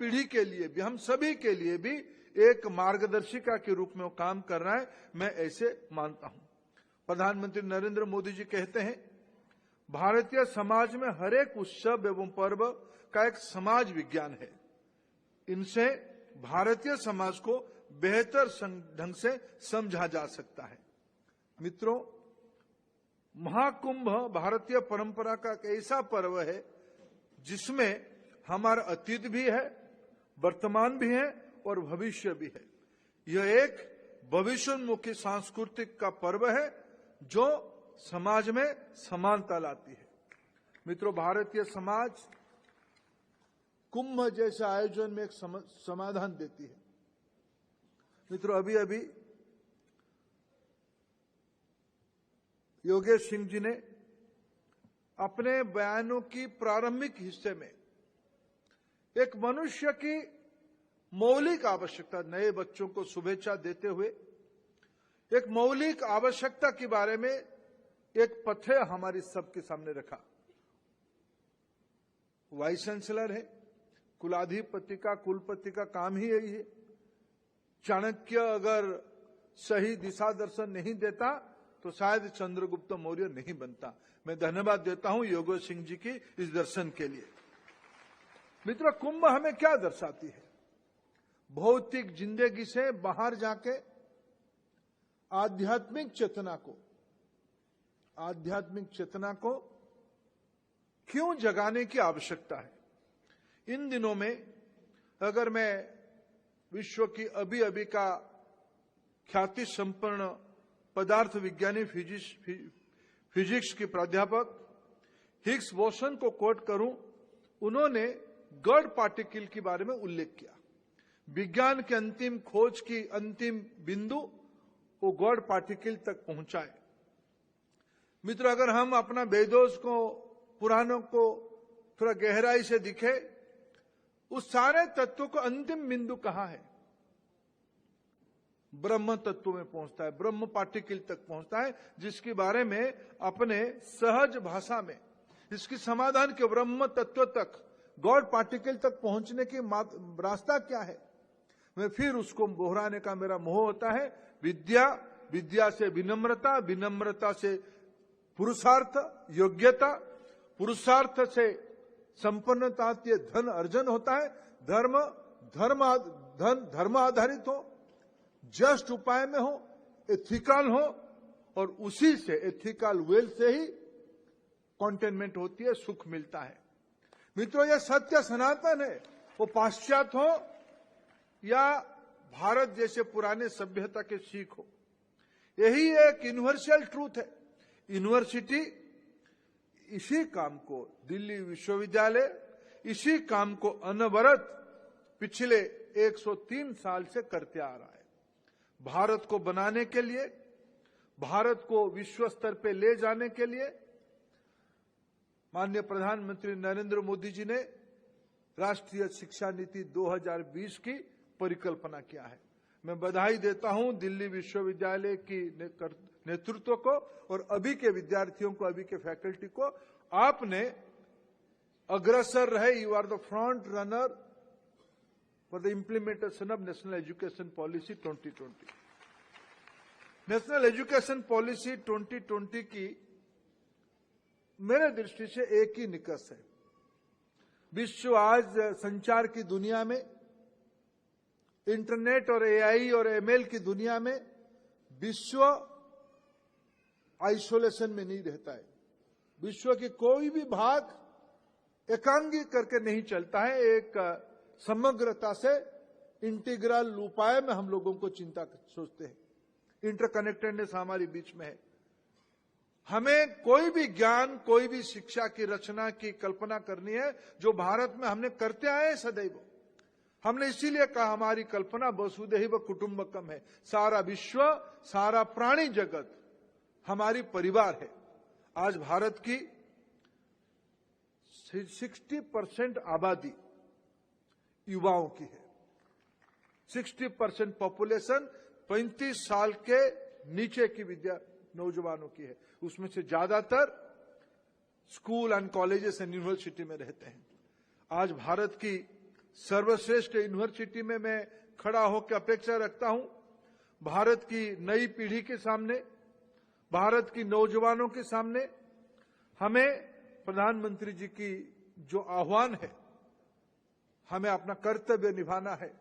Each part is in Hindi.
पीढ़ी के लिए भी, हम सभी के लिए भी एक मार्गदर्शिका के रूप में वो काम कर रहा है, मैं ऐसे मानता हूं। प्रधानमंत्री नरेंद्र मोदी जी कहते हैं, भारतीय समाज में हर एक उत्सव एवं पर्व का एक समाज विज्ञान है। इनसे भारतीय समाज को बेहतर ढंग से समझा जा सकता है। मित्रों, महाकुंभ भारतीय परंपरा का एक ऐसा पर्व है जिसमें हमारा अतीत भी है, वर्तमान भी है और भविष्य भी है। यह एक भविष्योन्मुखी सांस्कृतिक का पर्व है जो समाज में समानता लाती है। मित्रों, भारतीय समाज कुंभ जैसे आयोजन में एक समाधान देती है। मित्रों, अभी अभी योगेश सिंह जी ने अपने बयानों की प्रारंभिक हिस्से में एक मनुष्य की मौलिक आवश्यकता, नए बच्चों को शुभेच्छा देते हुए एक मौलिक आवश्यकता के बारे में एक पथ्य हमारी सबके सामने रखा। वाइस चांसलर है, कुलाधिपति का, कुलपति का काम ही यही है। चाणक्य अगर सही दिशा दर्शन नहीं देता तो शायद चंद्रगुप्त मौर्य नहीं बनता। मैं धन्यवाद देता हूं योगेश सिंह जी की इस दर्शन के लिए। मित्रों, कुंभ हमें क्या दर्शाती है? भौतिक जिंदगी से बाहर जाके आध्यात्मिक चेतना को क्यों जगाने की आवश्यकता है? इन दिनों में अगर मैं विश्व की अभी का ख्याति संपन्न पदार्थ विज्ञानी फिजिक्स के प्राध्यापक हिग्स बोसन को कोट करूं, उन्होंने गॉड पार्टिकल के बारे में उल्लेख किया। विज्ञान के अंतिम खोज की अंतिम बिंदु वो गॉड पार्टिकल तक पहुंचा है। मित्रों, अगर हम अपना वेदों को, पुराणों को थोड़ा गहराई से दिखे, उस सारे तत्वों को अंतिम बिंदु कहां है? ब्रह्म तत्व में पहुंचता है, ब्रह्म पार्टिकल तक पहुंचता है, जिसके बारे में अपने सहज भाषा में इसकी समाधान के ब्रह्म तत्व तक, गॉड पार्टिकल तक पहुंचने की रास्ता क्या है? मैं फिर उसको दोहराने का मेरा मोह होता है। विद्या, विद्या से विनम्रता, विनम्रता से पुरुषार्थ, योग्यता, पुरुषार्थ से संपन्नता, धन अर्जन होता है। धर्म आधारित हो, जस्ट उपाय में हो, एथिकल हो, और उसी से, एथिकल वेल से ही कंटेनमेंट होती है, सुख मिलता है। मित्रों, यह सत्य सनातन है, वो पाश्चात्य हो या भारत जैसे पुराने सभ्यता के सीख हो। यही एक यूनिवर्सल ट्रूथ है। यूनिवर्सिटी इसी काम को, दिल्ली विश्वविद्यालय इसी काम को अनवरत पिछले 103 साल से करते आ रहा है। भारत को बनाने के लिए, भारत को विश्व स्तर पे ले जाने के लिए माननीय प्रधानमंत्री नरेंद्र मोदी जी ने राष्ट्रीय शिक्षा नीति 2020 की परिकल्पना किया है। मैं बधाई देता हूं दिल्ली विश्वविद्यालय की नेतृत्व को और अभी के विद्यार्थियों को, अभी के फैकल्टी को। आपने अग्रसर रहे, you are the front runner for the implementation of national education policy 2020। National education policy 2020 की मेरे दृष्टि से एक ही निकष है। विश्व आज संचार की दुनिया में, इंटरनेट और एआई और एमएल की दुनिया में विश्व आइसोलेशन में नहीं रहता है। विश्व के कोई भी भाग एकांगी करके नहीं चलता है। एक समग्रता से इंटीग्रल उपाय में हम लोगों को चिंता सोचते हैं। इंटरकनेक्टेडनेस हमारे बीच में है। हमें कोई भी ज्ञान, कोई भी शिक्षा की रचना की कल्पना करनी है जो भारत में हमने करते आए सदैव। हमने इसीलिए कहा हमारी कल्पना वसुधैव कुटुंबकम है। सारा विश्व, सारा प्राणी जगत हमारी परिवार है। आज भारत की 60% आबादी युवाओं की है। 60% पॉपुलेशन 35 साल के नीचे की नौजवानों की है। उसमें से ज्यादातर school and colleges and university में रहते हैं। आज भारत की सर्वश्रेष्ठ यूनिवर्सिटी में मैं खड़ा होकर अपेक्षा रखता हूं भारत की नई पीढ़ी के सामने, भारत की नौजवानों के सामने हमें प्रधानमंत्री जी की जो आह्वान है, हमें अपना कर्तव्य निभाना है।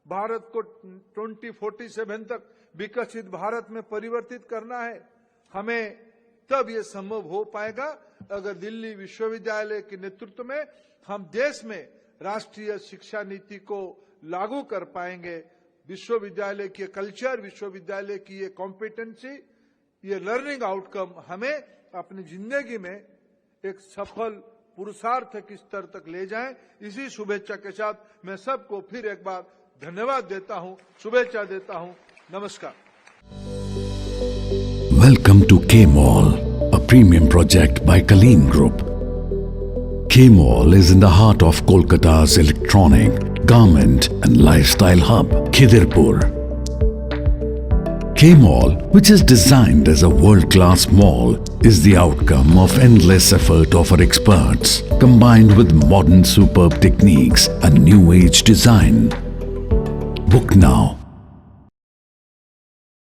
भारत को 2047 तक विकसित भारत में परिवर्तित करना है। हमें तब ये संभव हो पाएगा अगर दिल्ली विश्वविद्यालय के नेतृत्व में हम देश में राष्ट्रीय शिक्षा नीति को लागू कर पाएंगे। विश्वविद्यालय की कल्चर, विश्वविद्यालय की ये कॉम्पिटेंसी, ये लर्निंग आउटकम हमें अपनी जिंदगी में एक सफल पुरुषार्थ के स्तर तक ले जाएं। इसी शुभेच्छा के साथ मैं सबको फिर एक बार धन्यवाद देता हूं, शुभेच्छा देता हूं। नमस्कार। Welcome to K-Mall, a premium project by Kaleen Group. K-Mall is in the heart of Kolkata's electronic, garment and lifestyle hub, Khidirpur. K-Mall, which is designed as a world-class mall, is the outcome of endless effort of our experts, combined with modern superb techniques and new age design. Book now